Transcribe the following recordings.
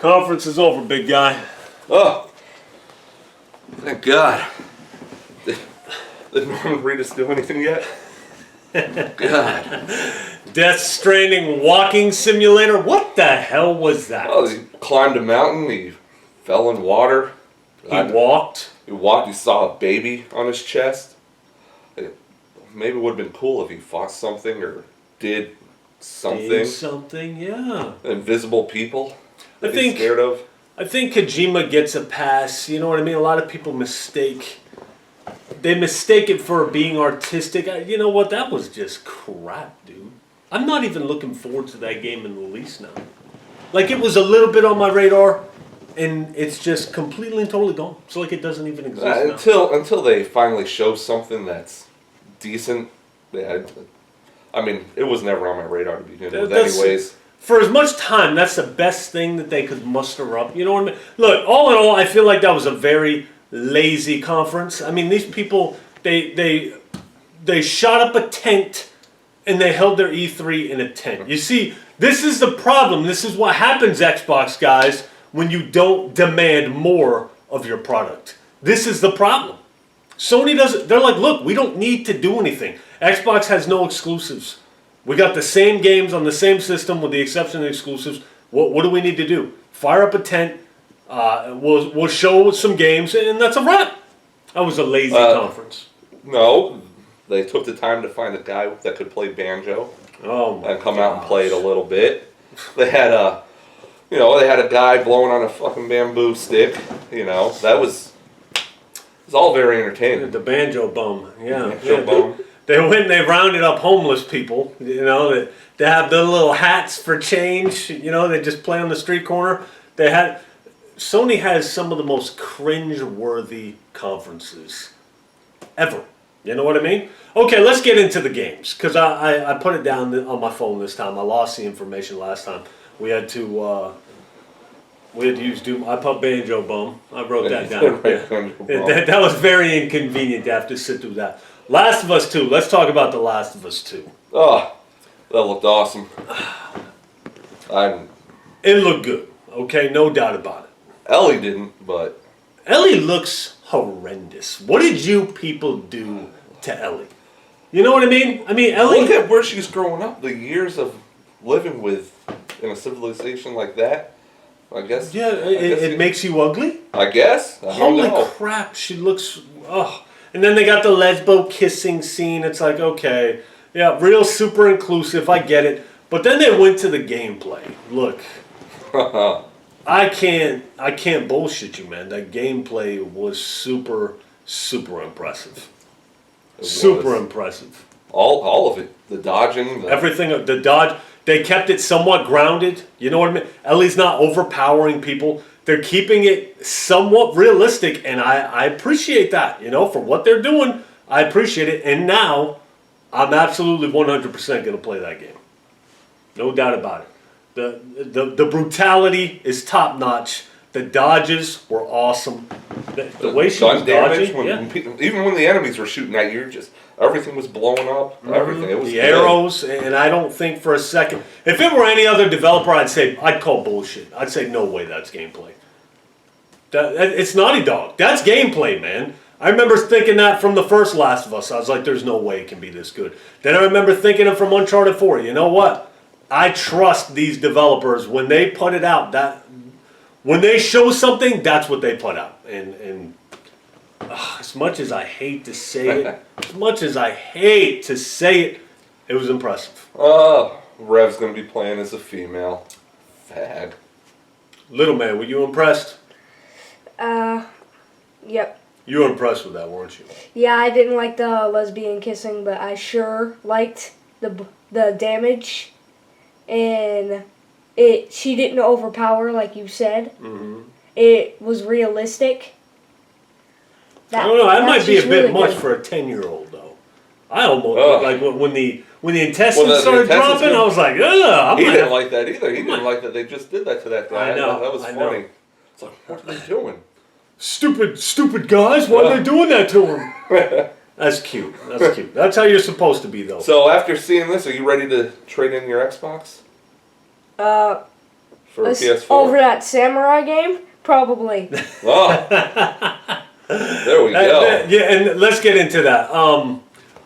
Conference is over, big guy. Oh, thank God. Did Norman Reedus do anything yet? God. Death Stranding walking simulator? What the hell was that? Oh, he climbed a mountain, he fell in water. He walked? He saw a baby on his chest. Maybe it would have been cool if he fought something or did something. Did something, yeah. Invisible people that he's scared of. I think Kojima gets a pass. You know what I mean? A lot of people mistake it for being artistic. You know what? That was just crap, dude. I'm not even looking forward to that game in release now. Like, it was a little bit on my radar, and it's just completely and totally gone. It's like it doesn't even exist now. Until they finally show something that's decent. Yeah, I mean, it was never on my radar to begin with anyways. For as much time, that's the best thing that they could muster up. You know what I mean? Look, all in all, I feel like that was a very lazy conference. I mean, these people, they shot up a tent and they held their E3 in a tent. You see, this is the problem. This is what happens, Xbox guys, when you don't demand more of your product. This is the problem. Sony doesn't, they're like, look, we don't need to do anything. Xbox has no exclusives. We got the same games on the same system with the exception of exclusives. What do we need to do? Fire up a tent. We'll show some games, and that's a wrap. That was a lazy conference. No, they took the time to find a guy that could play banjo. And come out and play it a little bit. They had a guy blowing on a fucking bamboo stick. You know, that was all very entertaining. The banjo bum, yeah. Banjo bum. They went and they rounded up homeless people, you know, they have the little hats for change, you know, they just play on the street corner. Sony has some of the most cringe-worthy conferences ever. You know what I mean? Okay, let's get into the games, because I put it down on my phone this time. I lost the information last time. We had to use Doom. I put Banjo Bum. I wrote that down. Yeah. That was very inconvenient to have to sit through that. Last of Us 2. Let's talk about The Last of Us 2. Oh, that looked awesome. It looked good. Okay, no doubt about it. Ellie didn't, but... Ellie looks horrendous. What did you people do to Ellie? You know what I mean? I mean, Ellie... Look at where she's growing up. The years of living in a civilization like that. I guess... Yeah, it makes you ugly? I guess. Holy crap, she looks... Oh. And then they got the lesbo kissing scene. It's like, okay, yeah, real super inclusive. I get it. But then they went to the gameplay. Look, I can't bullshit you, man. That gameplay was super, super impressive. Super impressive. All of it. The dodging. Everything. The dodge. They kept it somewhat grounded. You know what I mean? Ellie's not overpowering people. They're keeping it somewhat realistic, and I appreciate that. You know, for what they're doing, I appreciate it. And now, I'm absolutely 100% going to play that game. No doubt about it. The brutality is top notch. The dodges were awesome. The way she was dodging, even when the enemies were shooting at you, everything was blowing up. Everything. It was the arrows, and I don't think for a second. If it were any other developer, I'd call bullshit. I'd say no way that's gameplay. It's Naughty Dog. That's gameplay, man. I remember thinking that from the first Last of Us. I was like, there's no way it can be this good. Then I remember thinking it from Uncharted 4. You know what? I trust these developers when they put it out. When they show something, that's what they put out. And as much as I hate to say it, it was impressive. Rev's going to be playing as a female. Fag. Little man, were you impressed? Yep. You were impressed with that, weren't you? Yeah, I didn't like the lesbian kissing, but I sure liked the damage. And she didn't overpower, like you said. Mm-hmm. It was realistic. I don't know. That might be a bit much for a 10-year-old, though. I almost like when the intestines started dropping. I was like, ugh. He didn't like that either. He didn't like that they just did that to that guy. I know. That was funny. It's like, what are they doing? Stupid guys. Why are they doing that to him? That's cute. That's cute. That's how you're supposed to be, though. So after seeing this, are you ready to trade in your Xbox? For PS4? Over that samurai game? Probably. Oh. There we go. Yeah, and let's get into that.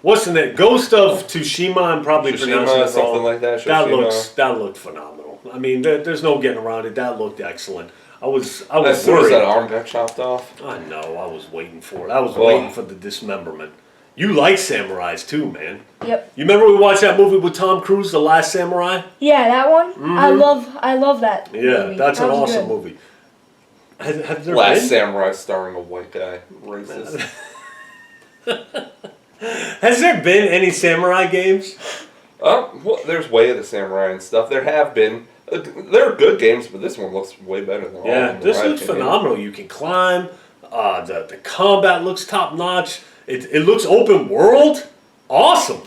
What's the name? Ghost of Tsushima. I'm probably pronouncing it wrong. Something like that. That looked phenomenal. I mean, there's no getting around it. That looked excellent. I was as soon worried. as that arm got chopped off. I know. I was waiting for it. I was waiting for the dismemberment. You like samurais too, man. Yep. You remember we watched that movie with Tom Cruise, The Last Samurai? Yeah, that one. Mm-hmm. I love that. Yeah, movie. that's an awesome good. movie. Have there Last been? Samurai starring a white guy. Racist. Has there been any samurai games? Well, there's Way of the Samurai and stuff. There have been. There are good games, but this one looks way better than all of them. This looks phenomenal. You can climb. The combat looks top notch. It looks open world. Awesome.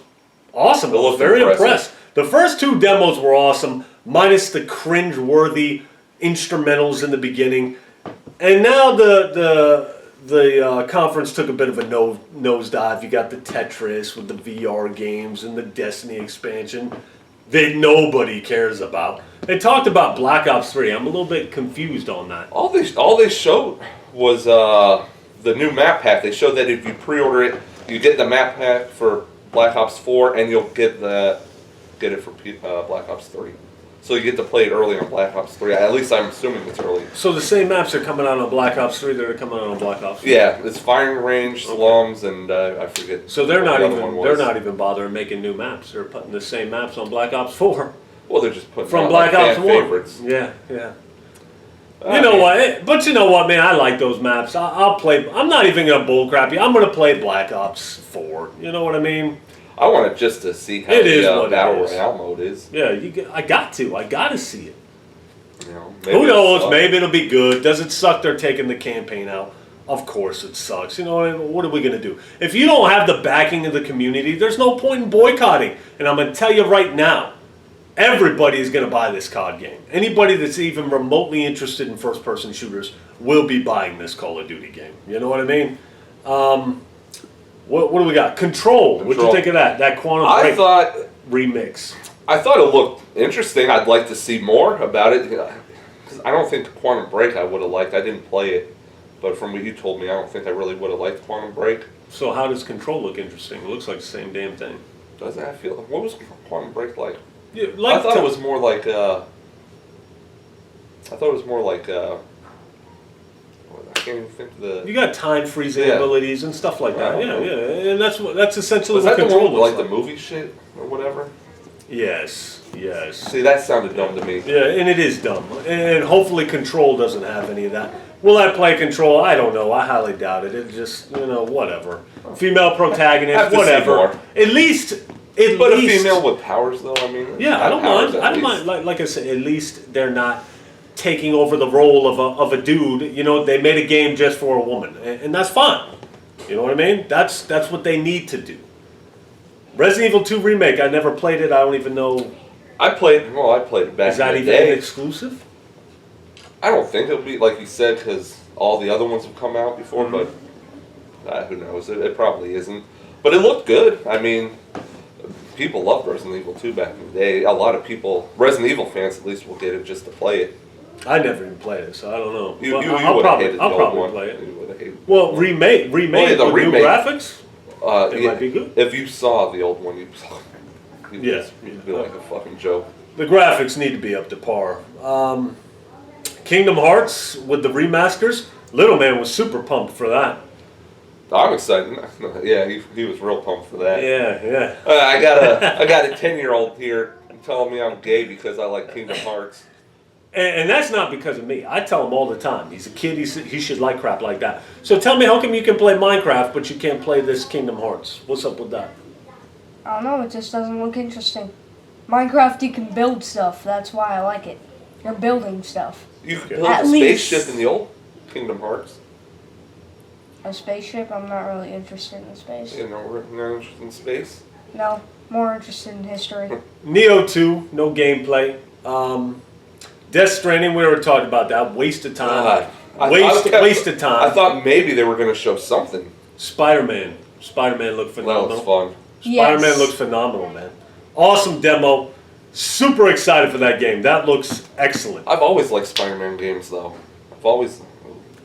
I was very impressed. The first two demos were awesome, minus the cringe-worthy instrumentals in the beginning. And now the conference took a bit of a nosedive. You got the Tetris with the VR games and the Destiny expansion that nobody cares about. They talked about Black Ops 3. I'm a little bit confused on that. All they showed was the new map pack. They showed that if you pre-order it, you get the map pack for Black Ops 4, and you'll get it for Black Ops 3. So you get to play it early on Black Ops 3. At least I'm assuming it's early. So the same maps are coming out on Black Ops 3 that are coming out on Black Ops 4? Yeah, it's firing range, slums, and I forget. So they're not even bothering making new maps. They're putting the same maps on Black Ops 4. Well, they're just putting from out Black Ops 1. favorites. Yeah. You know what? But you know what, man? I like those maps. I'll play. I'm not even gonna bullcrap you. I'm gonna play Black Ops 4. You know what I mean? I want it just to see how the Battle Royale mode is. Yeah, I got to see it. You know, who knows? Maybe it'll be good. Does it suck they're taking the campaign out? Of course it sucks. You know, what are we going to do? If you don't have the backing of the community, there's no point in boycotting. And I'm going to tell you right now, everybody is going to buy this COD game. Anybody that's even remotely interested in first-person shooters will be buying this Call of Duty game. You know what I mean? What do we got? Control. What'd you think of that? That Quantum Break remix. I thought it looked interesting. I'd like to see more about it. Because I don't think Quantum Break I would have liked. I didn't play it. But from what you told me, I don't think I really would have liked Quantum Break. So how does Control look interesting? It looks like the same damn thing. Does that feel? What was Quantum Break like? Yeah, I thought it was more like. I can't even think of the. You got time freezing abilities and stuff like that. Yeah, and that's essentially was what that Control the one, looks like the movie shit or whatever. Yes. See, that sounded dumb to me. Yeah, and it is dumb. And hopefully Control doesn't have any of that. Will I play Control? I don't know. I highly doubt it. It just, whatever. Female protagonist, whatever. At least. But a female with powers, though, I mean. Yeah, I don't mind. I don't mind. Like I said, at least they're not taking over the role of a dude. You know, they made a game just for a woman, and that's fine. You know what I mean? That's what they need to do. Resident Evil 2 Remake, I never played it. I don't even know. I played it back in the day. Is that even an exclusive? I don't think it'll be, like you said, because all the other ones have come out before, but who knows? It probably isn't. But it looked good. I mean, people loved Resident Evil 2 back in the day. A lot of people, Resident Evil fans at least, will get it just to play it. I never even played it, so I don't know. I'll probably play it. Well, remake with new graphics. It might be good. If you saw the old one, you'd be like a fucking joke. The graphics need to be up to par. Kingdom Hearts with the remasters. Little man was super pumped for that. I'm excited. Yeah, he was real pumped for that. Yeah. I got a 10-year-old here telling me I'm gay because I like Kingdom Hearts. And that's not because of me. I tell him all the time. He's a kid. He should like crap like that. So tell me, how come you can play Minecraft but you can't play this Kingdom Hearts? What's up with that? I don't know. It just doesn't look interesting. Minecraft, you can build stuff. That's why I like it. You're building stuff. You could build a spaceship in the old Kingdom Hearts. A spaceship? I'm not really interested in space. You know, we're not interested in space? No, more interested in history. Neo 2, no gameplay. Death Stranding, we already talked about that. Waste of time. Waste of time. I thought maybe they were going to show something. Spider-Man looked phenomenal. That was fun. Spider-Man looks phenomenal, man. Awesome demo. Super excited for that game. That looks excellent. I've always liked Spider-Man games, though. I've always.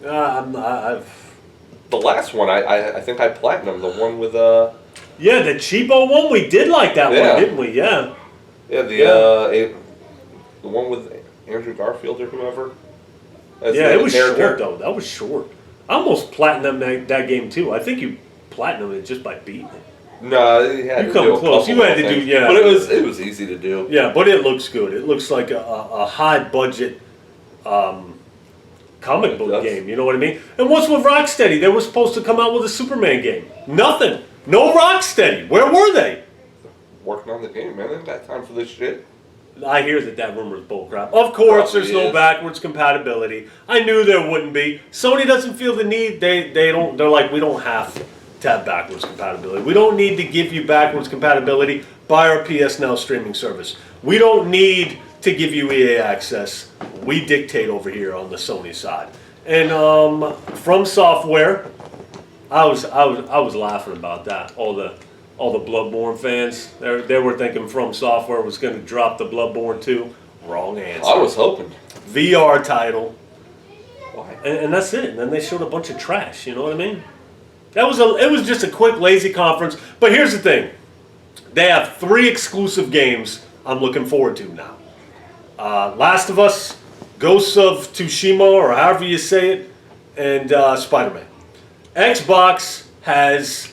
I've. The last one, I think I platinumed the one with Yeah, the cheapo one. We did like that one, didn't we? Yeah. Yeah, the one with Andrew Garfield or whoever. It was short though. That was short. I almost platinumed that game too. I think you platinumed it just by beating it. No, you had to come close. You had to do but it was easy to do. Yeah, but it looks good. It looks like a high budget comic book game. You know what I mean? And what's with Rocksteady? They were supposed to come out with a Superman game. Nothing. No Rocksteady. Where were they? Working on the game, man. They ain't got time for this shit. I hear that rumor is bullcrap. Of course, there's no backwards compatibility. I knew there wouldn't be. Sony doesn't feel the need. They don't. They're like, we don't have to have backwards compatibility. We don't need to give you backwards compatibility. Buy our PS Now streaming service. We don't need to give you EA access. We dictate over here on the Sony side. And From Software, I was laughing about that. All the Bloodborne fans, they were thinking From Software was going to drop the Bloodborne 2. Wrong answer. I was hoping. VR title. Why? And that's it. And then they showed a bunch of trash. You know what I mean? It was just a quick, lazy conference. But here's the thing. They have 3 exclusive games I'm looking forward to now. Last of Us, Ghosts of Tsushima, or however you say it, and Spider-Man. Xbox has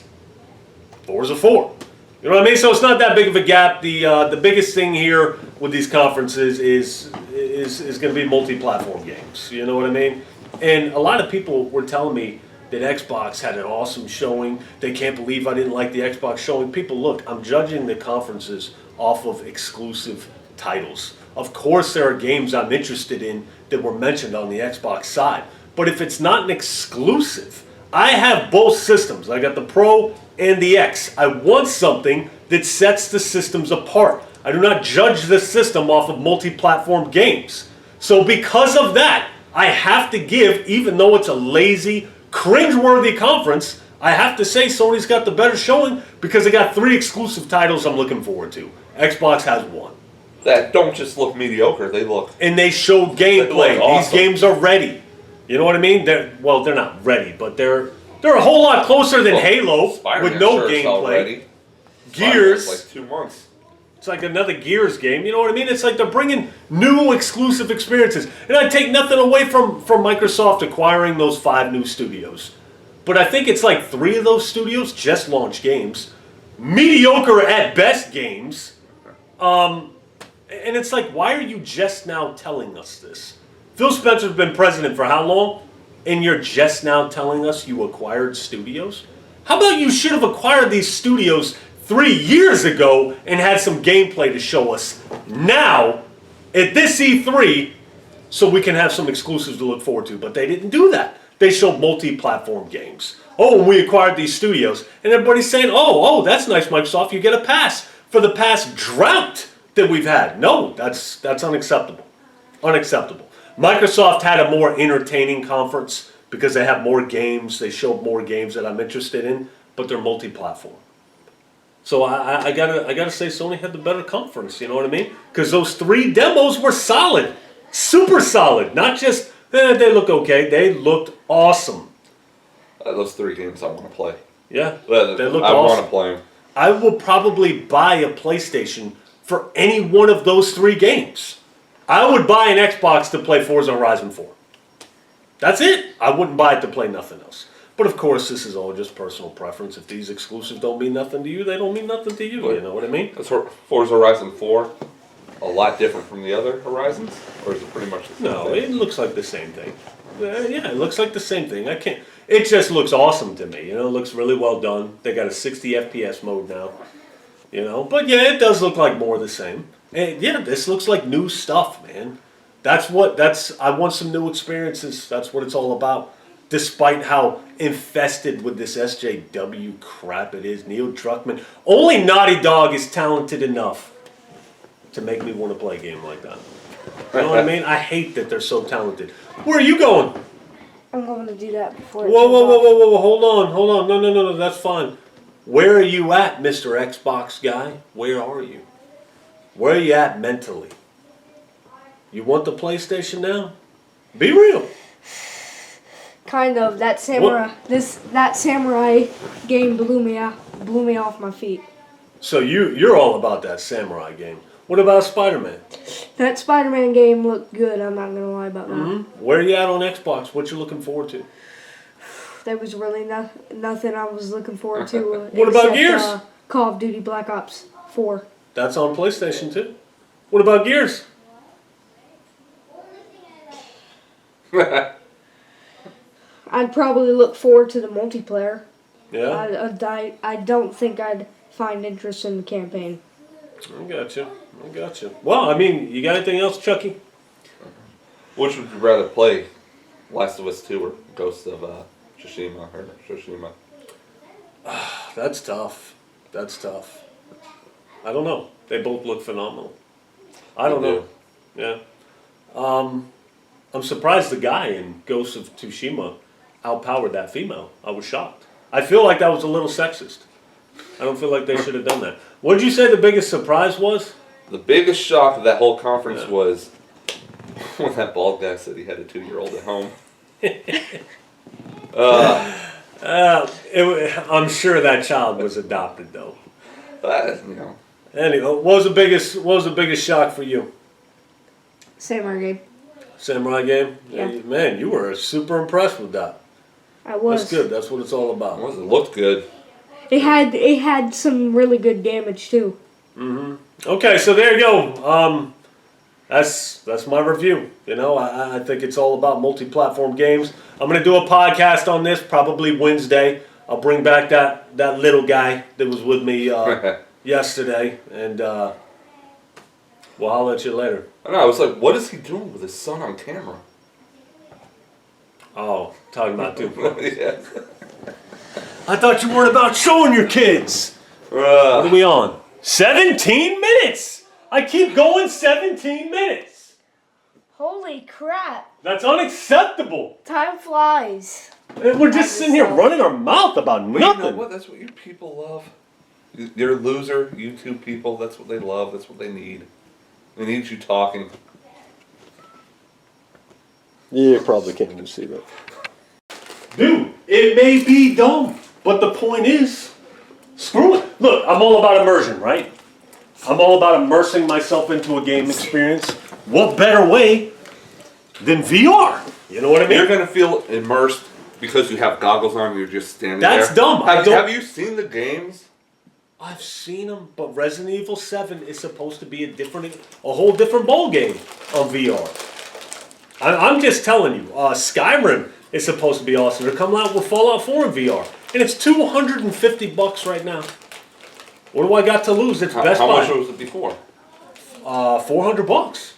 Forza 4. You know what I mean? So it's not that big of a gap. The biggest thing here with these conferences is going to be multi-platform games. You know what I mean? And a lot of people were telling me that Xbox had an awesome showing. They can't believe I didn't like the Xbox showing. People, look, I'm judging the conferences off of exclusive titles. Of course, there are games I'm interested in that were mentioned on the Xbox side. But if it's not an exclusive, I have both systems. I got the Pro and the X. I want something that sets the systems apart. I do not judge the system off of multi-platform games. So because of that, I have to give, even though it's a lazy, cringeworthy conference, I have to say Sony's got the better showing because they got 3 exclusive titles I'm looking forward to. Xbox has 1. That don't just look mediocre, they look... And they showed gameplay. Awesome. These games are ready. You know what I mean? They're not ready, but they're a whole lot closer than Halo Spider-Man with no gameplay. Gears. Gears, like 2 months. It's like another Gears game. You know what I mean? It's like they're bringing new exclusive experiences. And I take nothing away from Microsoft acquiring those 5 new studios. But I think it's like 3 of those studios just launched games. Mediocre at best games. And it's like, why are you just now telling us this? Phil Spencer's been president for how long? And you're just now telling us you acquired studios? How about you should have acquired these studios 3 years ago and had some gameplay to show us now at this E3 so we can have some exclusives to look forward to. But they didn't do that. They showed multi-platform games. Oh, and we acquired these studios. And everybody's saying, oh, that's nice, Microsoft. You get a pass for the past drought that we've had. No, that's unacceptable. Unacceptable. Microsoft had a more entertaining conference because they have more games. They showed more games that I'm interested in, but they're multi-platform. So I gotta say Sony had the better conference. You know what I mean? Because those 3 demos were solid, super solid. Not just they look okay. They looked awesome. Those 3 games I want to play. Yeah, they look awesome. I want to play them. I will probably buy a PlayStation for any one of those 3 games. I would buy an Xbox to play Forza Horizon 4. That's it. I wouldn't buy it to play nothing else. But of course, this is all just personal preference. If these exclusives don't mean nothing to you, they don't mean nothing to you. You know what I mean? Is Forza Horizon 4 a lot different from the other Horizons? Or is it pretty much the same thing? No, it looks like the same thing. Yeah, it looks like the same thing. It just looks awesome to me. You know, it looks really well done. They got a 60 FPS mode now. You know, but yeah, it does look like more of the same. And yeah, this looks like new stuff, man. I want some new experiences. That's what it's all about. Despite how infested with this SJW crap it is, Neil Druckmann. Only Naughty Dog is talented enough to make me want to play a game like that. You know what I mean? I hate that they're so talented. Where are you going? I'm going to do that before. Whoa! Hold on. No. That's fine. Where are you at, Mr. Xbox guy? Where are you? Where are you at mentally? You want the PlayStation now? Be real. Kind of. That samurai game blew me off my feet. So you're all about that samurai game. What about Spider-Man? That Spider-Man game looked good. I'm not gonna lie about that. Mm-hmm. Where are you at on Xbox? What you looking forward to? There was really nothing I was looking forward to. What about Gears? Call of Duty Black Ops 4. That's on PlayStation too. What about Gears? I'd probably look forward to the multiplayer. Yeah. I don't think I'd find interest in the campaign. I got you. Well, I mean, you got anything else, Chucky? Which would you rather play, Last of Us 2 or Ghost of Tsushima? That's tough. I don't know. They both look phenomenal. I don't know. Yeah. I'm surprised the guy in Ghost of Tsushima outpowered that female. I was shocked. I feel like that was a little sexist. I don't feel like they should have done that. What did you say the biggest surprise was? The biggest shock of that whole conference was when that bald guy said he had a 2-year-old at home. I'm sure that child was adopted, though. You know. Anyway, what was the biggest shock for you? Samurai game. Samurai game? Yeah. Man, you were super impressed with that. I was. That's good. That's what it's all about. It looked good. It had some really good damage too. Mm-hmm. Okay, so there you go. That's my review. You know, I think it's all about multi-platform games. I'm gonna do a podcast on this probably Wednesday. I'll bring back that little guy that was with me yesterday, and we'll holler at you later. I know. I was like, what is he doing with his son on camera? Oh, talking about two. Yeah. I thought you weren't about showing your kids. What are we on? 17 minutes! I keep going 17 minutes! Holy crap. That's unacceptable. Time flies. And we're just sitting here running our mouth about Well, nothing. you know what? That's what you people love. You're loser YouTube people. That's what they love. That's what they need. They need you talking. Yeah, you probably can't even see that. Dude, it may be dumb, but the point is, screw it. Look, I'm all about immersion, right? I'm all about immersing myself into a game experience. What better way than VR? You know what I mean? You're gonna feel immersed because you have goggles on. And you're just standing That's there. dumb. Have you seen the games? I've seen them, but Resident Evil 7 is supposed to be a whole different ball game on VR. I'm just telling you, Skyrim is supposed to be awesome. They're coming out with Fallout 4 in VR, and it's $250 right now. What do I got to lose? It's Best Buy. How much was it before? $400.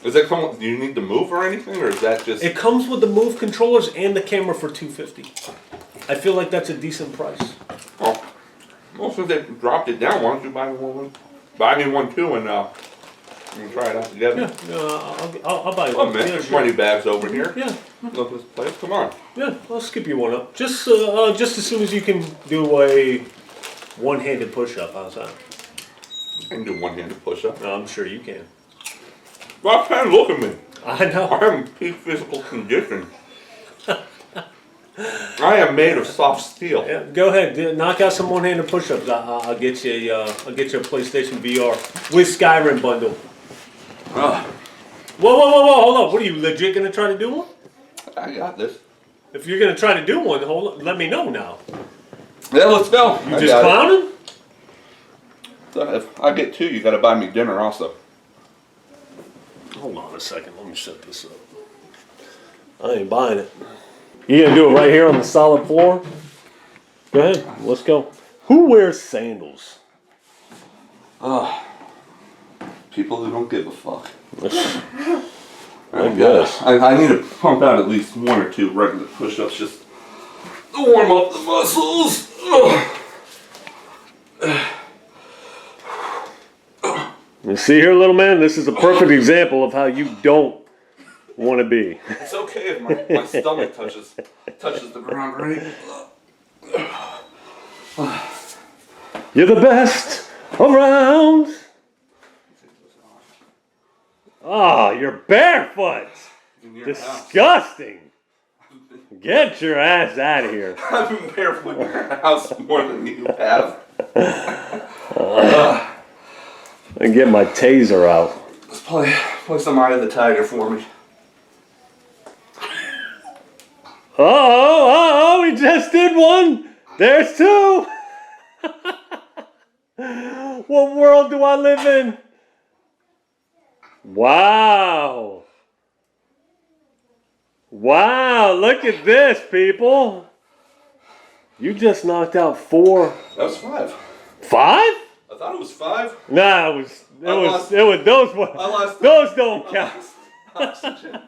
Does that come? Do you need to move or anything, or is that just? It comes with the Move controllers and the camera for $250. I feel like that's a decent price. Well, since they dropped it down, why don't you buy me one? Buy me one too, and we can try it out together. Yeah, I'll buy you Oh one. man, Yeah, there's sure. 20 bags over here. Yeah, Look this place. Come on. yeah, I'll skip you one up. Just as soon as you can do a one-handed push-up. How's that? I can do one-handed push-up. No, I'm sure you can. Well, kind of look at me. I know. I am in peak physical condition. I am made of soft steel. Yeah, go ahead, knock out some one-handed push-ups. I'll get you. I'll get you a PlayStation VR with Skyrim bundle. Whoa! Hold on. What are you legit gonna try to do one? I got this. If you're gonna try to do one, let me know now. Yeah, let's go. You just clowning? If I get two, you gotta buy me dinner also. Hold on a second. Let me set this up. I ain't buying it. You gonna do it right here on the solid floor? Go ahead. Let's go. Who wears sandals? People who don't give a fuck. I guess. I need to pump out at least one or two regular push-ups just to warm up the muscles. You see here, little man? This is a perfect example of how you don't want to be. It's okay if my stomach touches the ground, right? You're the best around. Oh, you're barefoot. In your Disgusting. Get your ass out of here. I've been barefoot in your house more than you have. And get my taser out. Let's play some Eye of the Tiger for me. Oh, we just did one. There's two. What world do I live in? Wow. Wow, look at this, people. You just knocked out 4. That was 5. 5? I thought it was 5. Nah, it was those I lost don't count. oxygen.